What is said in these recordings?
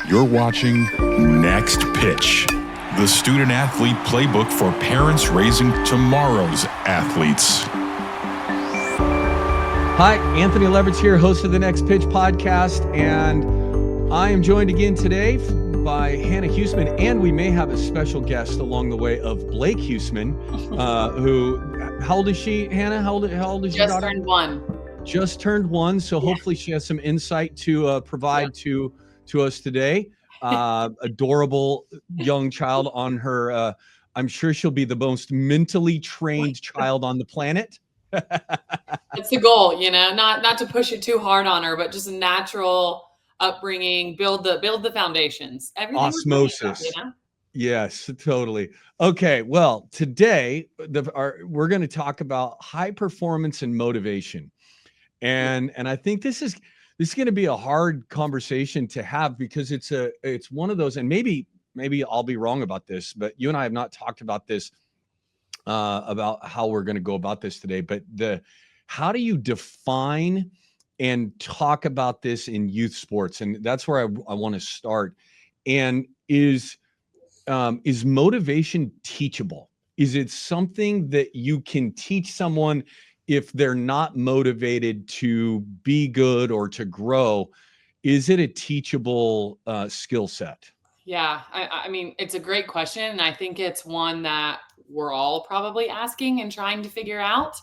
You're watching Next Pitch, the student athlete playbook for parents raising tomorrow's athletes. Hi, Anthony Leverett here, host of the Next Pitch podcast, and I am joined again today by Hannah Huesman, and we may have a special guest along the way of Blake Huesman, how old is she, Hannah? How old is your daughter? Just turned one. Just turned one, so hopefully she has some insight to provide to us today. Adorable young child on her. I'm sure she'll be the most mentally trained child on the planet. It's the goal, not to push it too hard on her, but just a natural upbringing, build the foundations. Everything Osmosis. Yes, totally. Okay, well, today we're going to talk about high performance and motivation, and I think this is going to be a hard conversation to have because it's one of those, and maybe I'll be wrong about this, but you and I have not talked about this about how we're going to go about this today. But how do you define and talk about this in youth sports? And that's where I want to start. And is motivation teachable? Is it something that you can teach someone if they're not motivated to be good or to grow? Is it a teachable skill set? Yeah, I mean, it's a great question. And I think it's one that we're all probably asking and trying to figure out.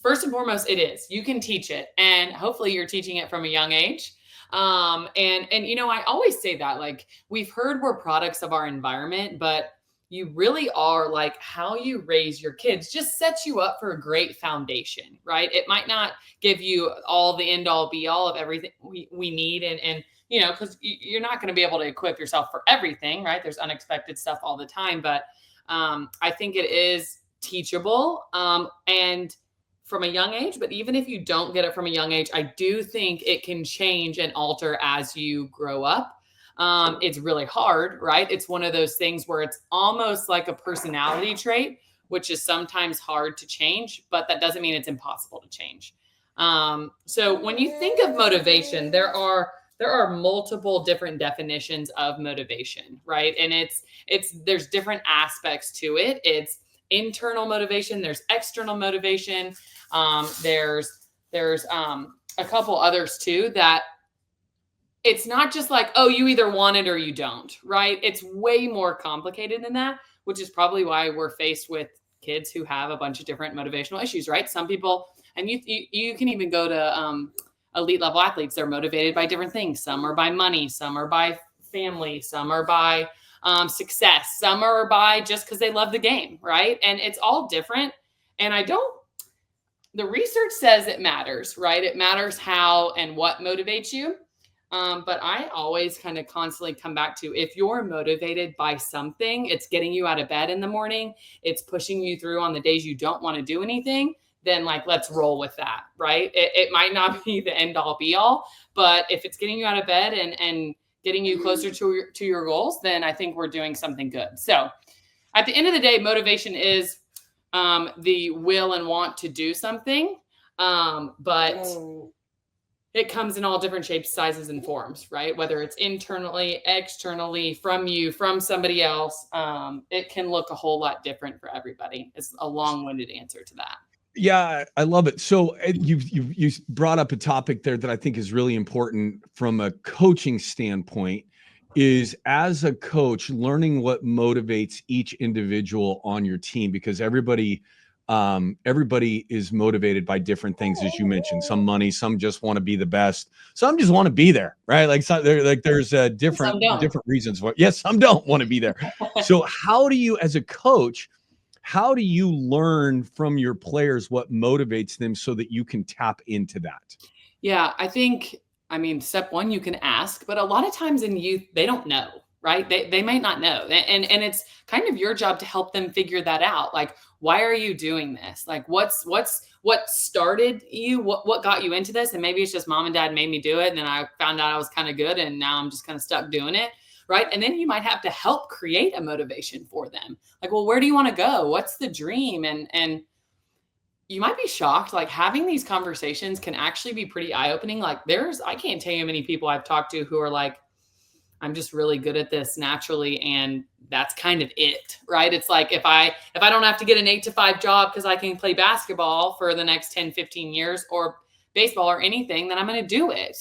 First and foremost, it is. You can teach it. And hopefully you're teaching it from a young age. And I always say that, like, we've heard we're products of our environment, but you really are. Like, how you raise your kids just sets you up for a great foundation, right? It might not give you all the end all be all of everything we need. And because you're not going to be able to equip yourself for everything, right? There's unexpected stuff all the time, but I think it is teachable and from a young age. But even if you don't get it from a young age, I do think it can change and alter as you grow up. It's really hard, right? It's one of those things where it's almost like a personality trait, which is sometimes hard to change, but that doesn't mean it's impossible to change. So when you think of motivation, there are multiple different definitions of motivation, right? And there's different aspects to it. It's internal motivation. There's external motivation. There's a couple others too that it's not just like, oh, you either want it or you don't, right? It's way more complicated than that, which is probably why we're faced with kids who have a bunch of different motivational issues, right? Some people, and you can even go to elite level athletes, they're motivated by different things. Some are by money, some are by family, some are by success, some are by just because they love the game, right? And it's all different. And the research says it matters, right? It matters how and what motivates you. But I always kind of constantly come back to, if you're motivated by something, it's getting you out of bed in the morning, it's pushing you through on the days you don't want to do anything, then let's roll with that, right? It might not be the end all be all, but if it's getting you out of bed and getting you closer to your goals, then I think we're doing something good. So at the end of the day, motivation is the will and want to do something, but it comes in all different shapes, sizes, and forms, right? Whether it's internally, externally, from you, from somebody else, it can look a whole lot different for everybody. It's a long-winded answer to that. Yeah, I love it. So you brought up a topic there that I think is really important from a coaching standpoint, is as a coach, learning what motivates each individual on your team, because everybody is motivated by different things, as you mentioned. Some money, some just want to be the best, some just want to be there, right? There's different reasons why. Yes, some don't want to be there. So how do you, as a coach, how do you learn from your players what motivates them so that you can tap into that? Yeah, step one, you can ask, but a lot of times in youth, they don't know, right? They might not know. And it's kind of your job to help them figure that out. Like, why are you doing this? Like, what started you? What got you into this? And maybe it's just mom and dad made me do it. And then I found out I was kind of good. And now I'm just kind of stuck doing it. Right. And then you might have to help create a motivation for them. Like, well, where do you want to go? What's the dream? And you might be shocked. Like, having these conversations can actually be pretty eye-opening. Like, I can't tell you how many people I've talked to who are like, I'm just really good at this naturally. And that's kind of it, right? It's like, if I don't have to get an 8 to 5 job because I can play basketball for the next 10, 15 years, or baseball or anything, then I'm going to do it.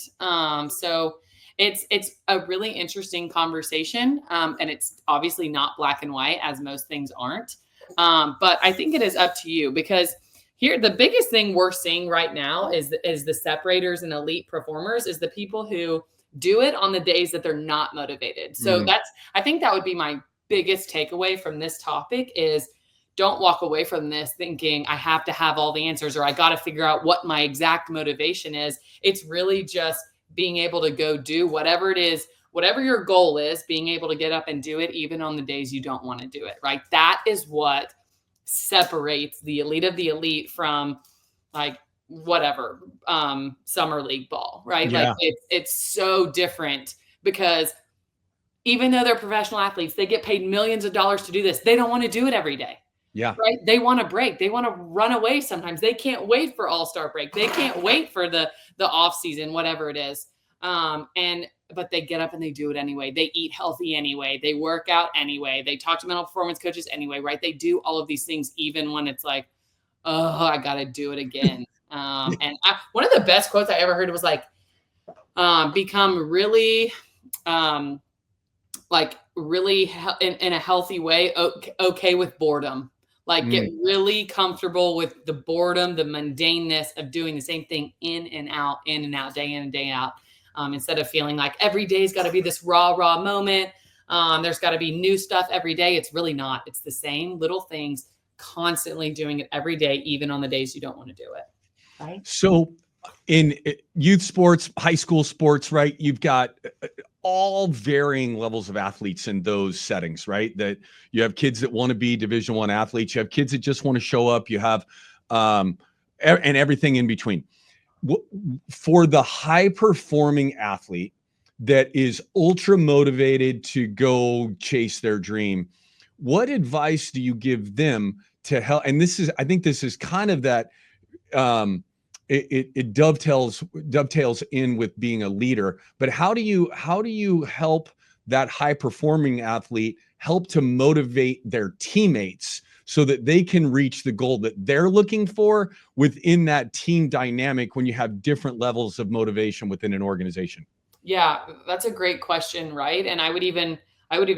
So it's a really interesting conversation. And it's obviously not black and white, as most things aren't. But I think it is up to you, because here, the biggest thing we're seeing right now is the separators and elite performers is the people who do it on the days that they're not motivated. So I think that would be my biggest takeaway from this topic is, don't walk away from this thinking I have to have all the answers, or I got to figure out what my exact motivation is. It's really just being able to go do whatever it is, whatever your goal is, being able to get up and do it even on the days you don't want to do it, right? That is what separates the elite of the elite from like whatever summer league ball, right? Yeah. Like it's so different, because even though they're professional athletes, they get paid millions of dollars to do this. They don't want to do it every day. Yeah. Right. They want to break. They want to run away. Sometimes they can't wait for all-star break. They can't wait for the off season, whatever it is. But they get up and they do it anyway. They eat healthy anyway. They work out anyway. They talk to mental performance coaches anyway, right? They do all of these things, even when it's like, oh, I got to do it again. One of the best quotes I ever heard was like, become really, really in a healthy way, okay with boredom. Like, get really comfortable with the boredom, the mundaneness of doing the same thing in and out, day in and day out. Instead of feeling like every day's got to be this raw moment. There's got to be new stuff every day. It's really not. It's the same little things, constantly doing it every day, even on the days you don't want to do it. Right. So in youth sports, high school sports, right, you've got all varying levels of athletes in those settings, right? That you have kids that want to be Division I athletes. You have kids that just want to show up. You have and everything in between. For the high performing athlete that is ultra motivated to go chase their dream, what advice do you give them to help? And I think this is kind of that, it dovetails in with being a leader, but how do you help that high performing athlete help to motivate their teammates so that they can reach the goal that they're looking for within that team dynamic when you have different levels of motivation within an organization? Yeah, that's a great question, right? And I would even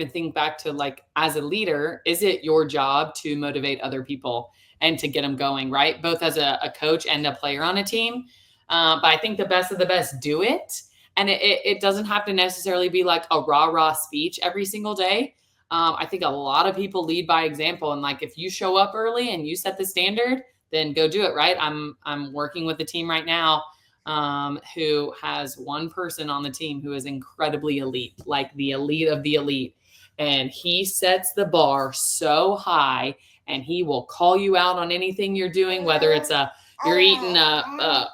think back to, like, as a leader, is it your job to motivate other people and to get them going, right? Both as a coach and a player on a team. But I think the best of the best do it. And it doesn't have to necessarily be like a rah speech every single day. I think a lot of people lead by example. And like, if you show up early and you set the standard, then go do it, right? I'm working with a team right now who has one person on the team who is incredibly elite, like the elite of the elite. And he sets the bar so high, and he will call you out on anything you're doing, whether it's you're eating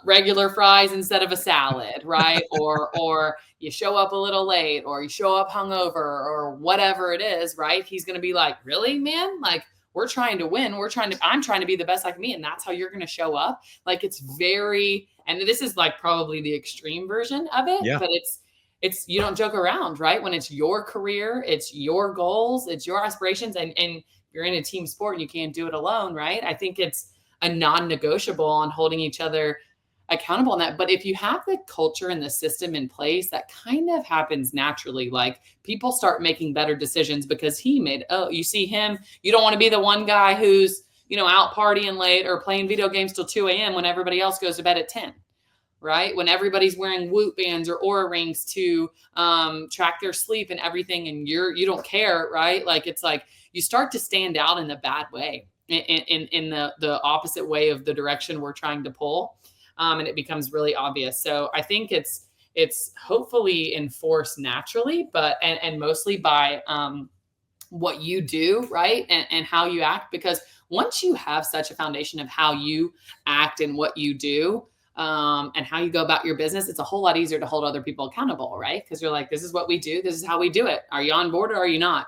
regular fries instead of a salad, right? or you show up a little late, or you show up hungover, or whatever it is, right? He's going to be like, really, man? Like, we're trying to win. I'm trying to be the best I can be. And that's how you're going to show up. Like, it's very, and this is like probably the extreme version of it, Yeah. But it's, you don't joke around, right? When it's your career, it's your goals, it's your aspirations, and you're in a team sport and you can't do it alone, right? I think it's a non-negotiable on holding each other accountable on that. But if you have the culture and the system in place, that kind of happens naturally. Like, people start making better decisions because you see him, you don't want to be the one guy who's, out partying late or playing video games till 2 a.m. when everybody else goes to bed at 10. Right? When everybody's wearing Whoop bands or Oura rings to track their sleep and everything, and you don't care, right? Like, it's like you start to stand out in the bad way, in the opposite way of the direction we're trying to pull, and it becomes really obvious. So I think it's hopefully enforced naturally, but and mostly by what you do, right, and how you act, because once you have such a foundation of how you act and what you do, and how you go about your business, it's a whole lot easier to hold other people accountable, right? Because you're like, this is what we do. This is how we do it. Are you on board or are you not?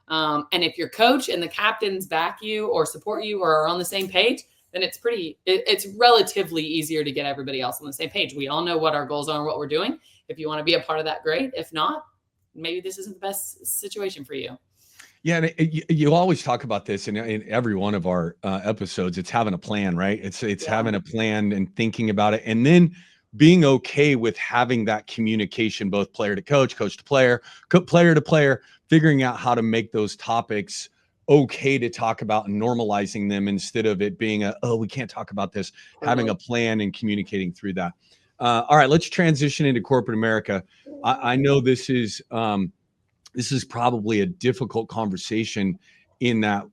And if your coach and the captains back you or support you or are on the same page, then it's relatively easier to get everybody else on the same page. We all know what our goals are and what we're doing. If you want to be a part of that, great. If not, maybe this isn't the best situation for you. Yeah, and you always talk about this in every one of our episodes. It's having a plan, right? It's having a plan and thinking about it, and then being okay with having that communication, both player to coach, coach to player, player to player, figuring out how to make those topics okay to talk about and normalizing them instead of it being we can't talk about this. Having a plan and communicating through that. All right, let's transition into corporate America. I know this is probably a difficult conversation in that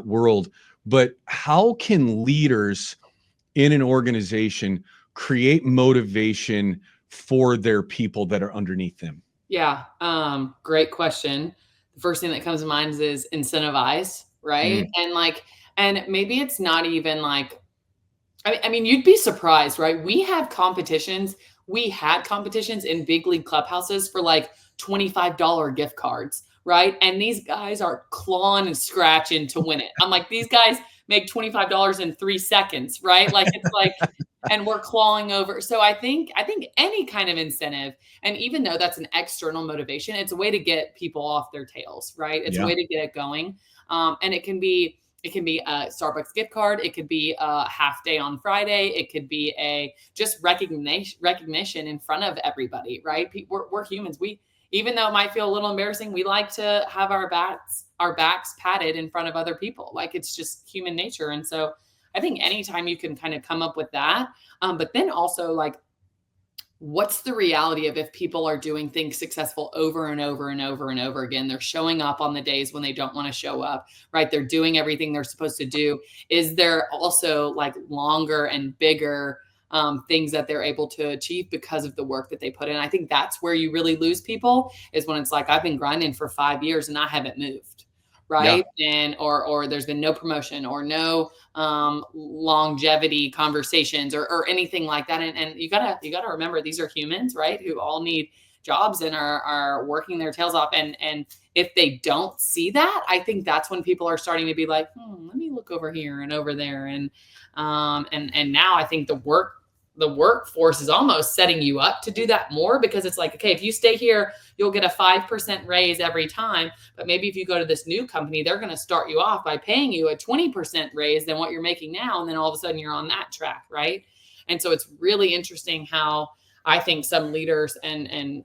world, but how can leaders in an organization create motivation for their people that are underneath them? Yeah. Great question. The first thing that comes to mind is incentivize, right? And maybe it's not even like, I mean, you'd be surprised, right? We had competitions in big league clubhouses for like $25 gift cards, right? And these guys are clawing and scratching to win it. I'm like, these guys make $25 in 3 seconds, right? Like it's like, and we're clawing over. So I think any kind of incentive, and even though that's an external motivation, it's a way to get people off their tails, right? It's a way to get it going. And it can be a Starbucks gift card. It could be a half day on Friday. It could be a just recognition in front of everybody, right? We're humans. Even though it might feel a little embarrassing, we like to have our backs patted in front of other people. Like it's just human nature. And so I think anytime you can kind of come up with that, but then also like, what's the reality of if people are doing things successful over and over and over and over again? They're showing up on the days when they don't want to show up, right? They're doing everything they're supposed to do. Is there also like longer and bigger things that they're able to achieve because of the work that they put in? I think that's where you really lose people, is when it's like, I've been grinding for 5 years and I haven't moved. Right. Yeah. And, or there's been no promotion or no longevity conversations or anything like that. And you gotta remember, these are humans, right? Who all need jobs and are working their tails off. And if they don't see that, I think that's when people are starting to be like, let me look over here and over there. And now I think the workforce is almost setting you up to do that more, because it's like, okay, if you stay here, you'll get a 5% raise every time. But maybe if you go to this new company, they're going to start you off by paying you a 20% raise than what you're making now. And then all of a sudden you're on that track, right? And so it's really interesting how I think some leaders and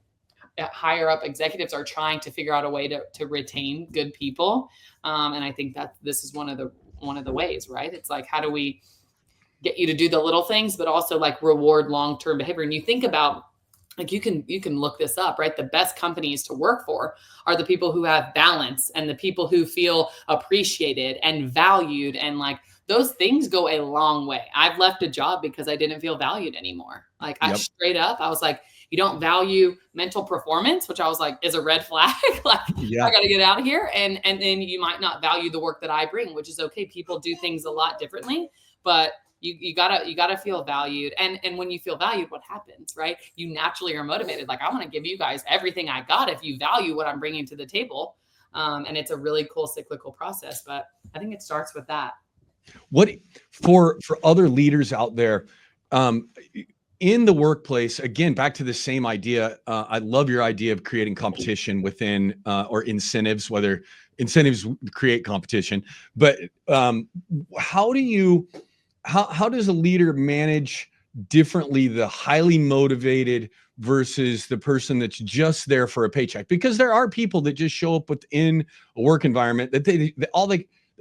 higher up executives are trying to figure out a way to retain good people. And I think that this is one of the ways, right? It's like, how do we get you to do the little things, but also like reward long-term behavior? And you think about, like, you can look this up, right? The best companies to work for are the people who have balance and the people who feel appreciated and valued. And like, those things go a long way. I've left a job because I didn't feel valued anymore. Like I straight up, I was like, you don't value mental performance, which I was like, is a red flag. Like, I got to get out of here. And then you might not value the work that I bring, which is okay. People do things a lot differently, but you gotta feel valued. And when you feel valued, what happens, right? You naturally are motivated. Like, I want to give you guys everything I got if you value what I'm bringing to the table. And it's a really cool cyclical process, but I think it starts with that. What for other leaders out there, in the workplace, again, back to the same idea. I love your idea of creating competition within, or incentives, whether incentives create competition, but how does a leader manage differently the highly motivated versus the person that's just there for a paycheck? Because there are people that just show up within a work environment that they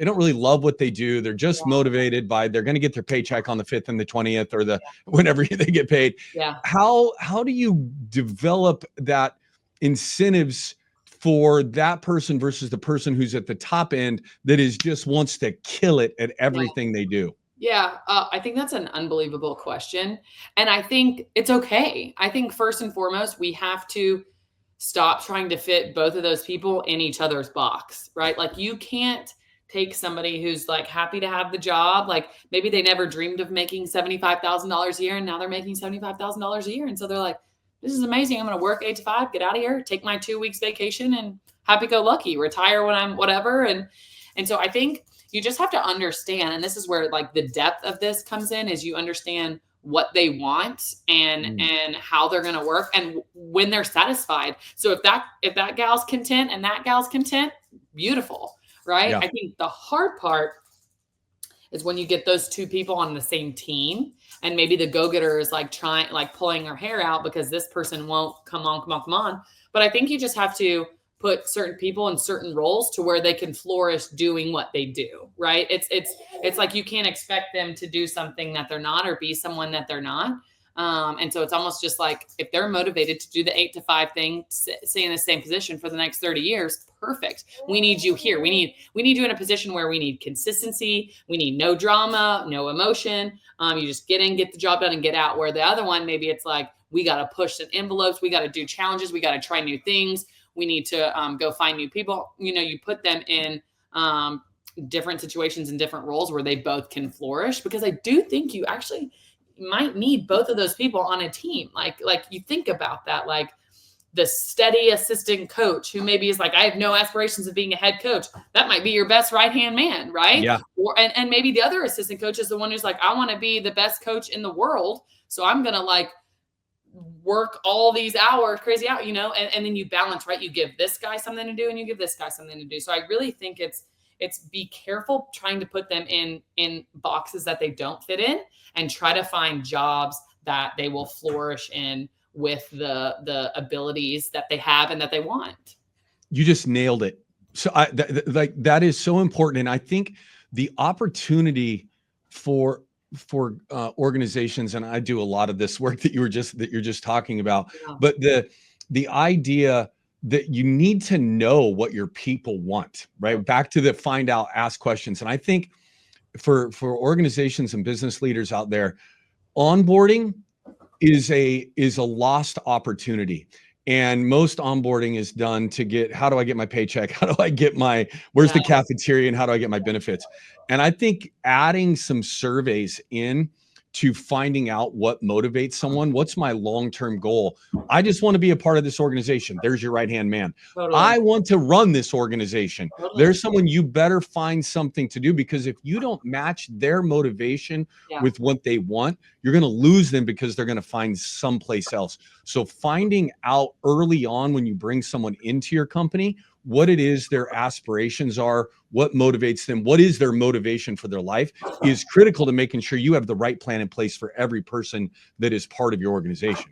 don't really love what they do. They're just motivated by, they're going to get their paycheck on the 5th and the 20th or whenever they get paid. Yeah. How do you develop that incentives for that person versus the person who's at the top end that just wants to kill it at everything they do? Yeah, I think that's an unbelievable question. And I think it's okay. I think first and foremost, we have to stop trying to fit both of those people in each other's box, right? Like, you can't take somebody who's like happy to have the job. Like, maybe they never dreamed of making $75,000 a year and now they're making $75,000 a year. And so they're like, this is amazing. I'm going to work 8 to 5, get out of here, take my 2 weeks vacation and happy go lucky, retire when I'm whatever. And so I think you just have to understand, and this is where like the depth of this comes in, is you understand what they want and how they're going to work and when they're satisfied. So if that gal's content and that gal's content, beautiful, right? Yeah. I think the hard part is when you get those two people on the same team and maybe the go-getter is like pulling her hair out because this person won't come on. But I think you just have to put certain people in certain roles to where they can flourish doing what they do, right? It's like you can't expect them to do something that they're not or be someone that they're not. And so it's almost just like if they're motivated to do the 8 to 5 thing, stay in the same position for the next 30 years, perfect. We need you here. We need you in a position where we need consistency. We need no drama, no emotion. You just get in, get the job done and get out. Where the other one, maybe it's like, we got to push some envelopes. We got to do challenges. We got to try new things. We need to go find new people. You put them in different situations and different roles where they both can flourish, because I do think you actually might need both of those people on a team. Like you think about that, like the steady assistant coach who maybe is like, I have no aspirations of being a head coach. That might be your best right-hand man, right? Yeah. And maybe the other assistant coach is the one who's like, I want to be the best coach in the world. So I'm going to like work all these hours, crazy out, and then you balance, right? You give this guy something to do and you give this guy something to do. So I really think it's be careful trying to put them in boxes that they don't fit in and try to find jobs that they will flourish in with the abilities that they have and that they want. You just nailed it. So that is so important. And I think the opportunity for organizations, and I do a lot of this work that you're just talking about, but the idea that you need to know what your people want, right? Back to the find out, ask questions. And I think for organizations and business leaders out there, onboarding is a lost opportunity. And most onboarding is done to get, how do I get my paycheck? How do I get where's the cafeteria and how do I get my benefits? And I think adding some surveys in to finding out what motivates someone, what's my long-term goal? I just want to be a part of this organization. There's your right-hand man. Totally. I want to run this organization. Totally. There's someone, you better find something to do, because if you don't match their motivation with what they want, you're going to lose them because they're going to find someplace else. So finding out early on when you bring someone into your company, what it is their aspirations are, what motivates them, what is their motivation for their life, is critical to making sure you have the right plan in place for every person that is part of your organization.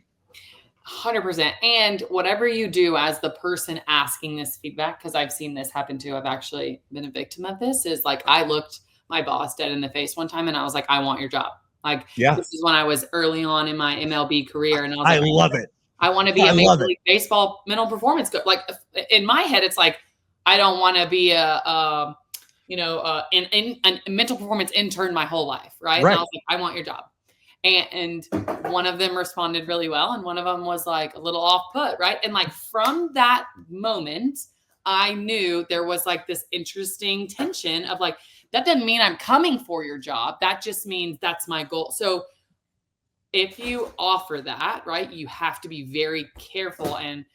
100%. And whatever you do as the person asking this feedback, because I've seen this happen too, I've actually been a victim of this, is like, I looked my boss dead in the face one time and I was like, I want your job. Like, this is when I was early on in my MLB career. And I was like, I love it. I want to be a Major League Baseball mental performance coach. Like in my head, it's like, I don't want to be a mental performance intern my whole life. Right. And I was like, I want your job. And one of them responded really well. And one of them was like a little off put. Right. And like from that moment, I knew there was like this interesting tension of like, that doesn't mean I'm coming for your job. That just means that's my goal. So if you offer that, right, you have to be very careful and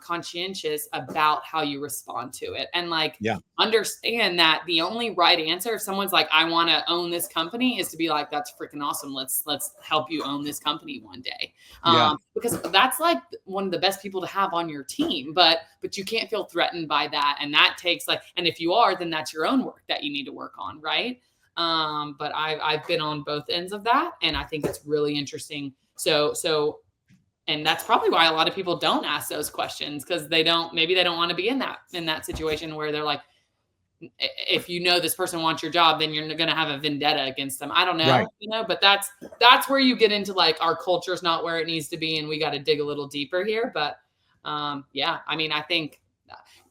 conscientious about how you respond to it. And like, understand that the only right answer, if someone's like, I want to own this company, is to be like, that's freaking awesome. Let's help you own this company one day. Because that's like one of the best people to have on your team, but you can't feel threatened by that. And that takes like, and if you are, then that's your own work that you need to work on. Right. But I've been on both ends of that. And I think it's really interesting. And that's probably why a lot of people don't ask those questions, because maybe they don't want to be in that situation where they're like, if this person wants your job, then you're going to have a vendetta against them. I don't know, but that's where you get into like, our culture's not where it needs to be. And we got to dig a little deeper here. But I mean, I think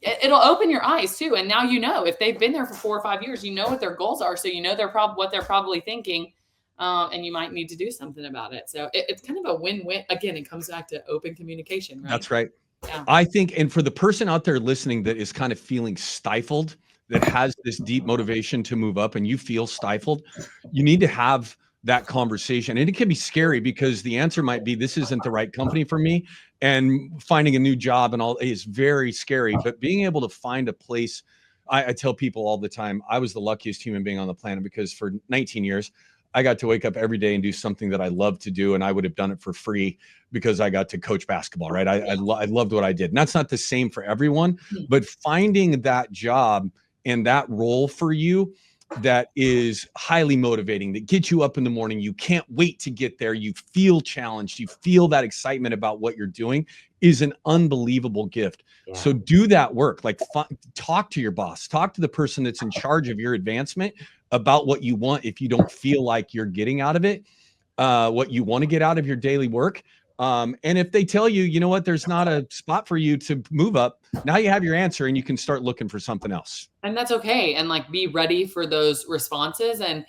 it'll open your eyes too. And now, if they've been there for 4 or 5 years, what their goals are. So, what they're probably thinking. And you might need to do something about it. So it's kind of a win-win. Again, it comes back to open communication, right? That's right. Yeah. I think, and for the person out there listening that is kind of feeling stifled, that has this deep motivation to move up, and you feel stifled, you need to have that conversation. And it can be scary because the answer might be, this isn't the right company for me. And finding a new job and all is very scary. But being able to find a place, I tell people all the time, I was the luckiest human being on the planet, because for 19 years, I got to wake up every day and do something that I love to do. And I would have done it for free because I got to coach basketball, right? I loved what I did. And that's not the same for everyone, but finding that job and that role for you that is highly motivating, that gets you up in the morning, you can't wait to get there, you feel challenged, you feel that excitement about what you're doing, is an unbelievable gift. Yeah. So do that work. Like, talk to your boss, talk to the person that's in charge of your advancement about what you want. If you don't feel like you're getting out of it, what you want to get out of your daily work. And if they tell you, you know what, there's not a spot for you to move up, now you have your answer and you can start looking for something else. And that's okay. And like, be ready for those responses, and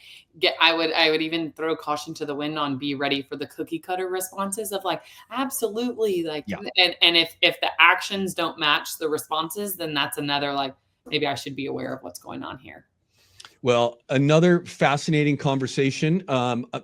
I would even throw caution to the wind on be ready for the cookie cutter responses of like, absolutely. Like, yeah. And if the actions don't match the responses, then that's another, like, maybe I should be aware of what's going on here. Well, another fascinating conversation.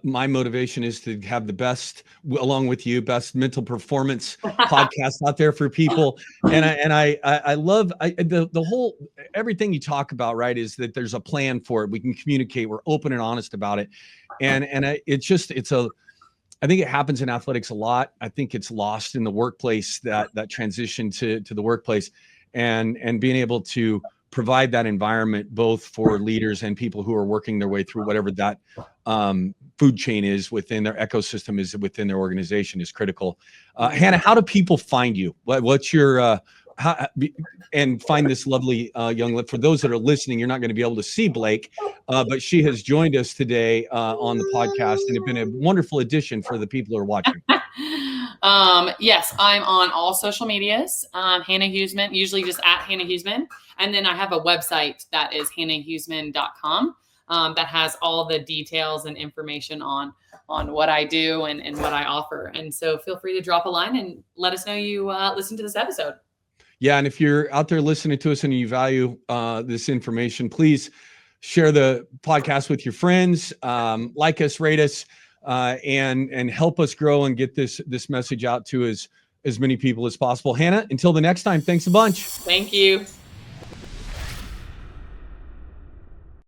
My motivation is to have the best, along with you, best mental performance podcast out there for people. And I love the whole, everything you talk about, right, is that there's a plan for it. We can communicate. We're open and honest about it. And I think it happens in athletics a lot. I think it's lost in the workplace, that transition to the workplace, and being able to provide that environment both for leaders and people who are working their way through whatever that food chain is within their ecosystem, is within their organization, is critical. Hannah, how do people find you? What's your and find this lovely young lady? For those that are listening, you're not going to be able to see Blake, but she has joined us today on the podcast, and it's been a wonderful addition for the people who are watching. Yes, I'm on all social medias. Hannah Huesman, usually just at Hannah Huesman. And then I have a website that is hannahhuesman.com that has all the details and information on what I do and what I offer. And so feel free to drop a line and let us know you listen to this episode. Yeah. And if you're out there listening to us and you value this information, please share the podcast with your friends, like us, rate us, and help us grow and get this message out to as many people as possible. Hannah, until the next time, thanks a bunch. Thank you.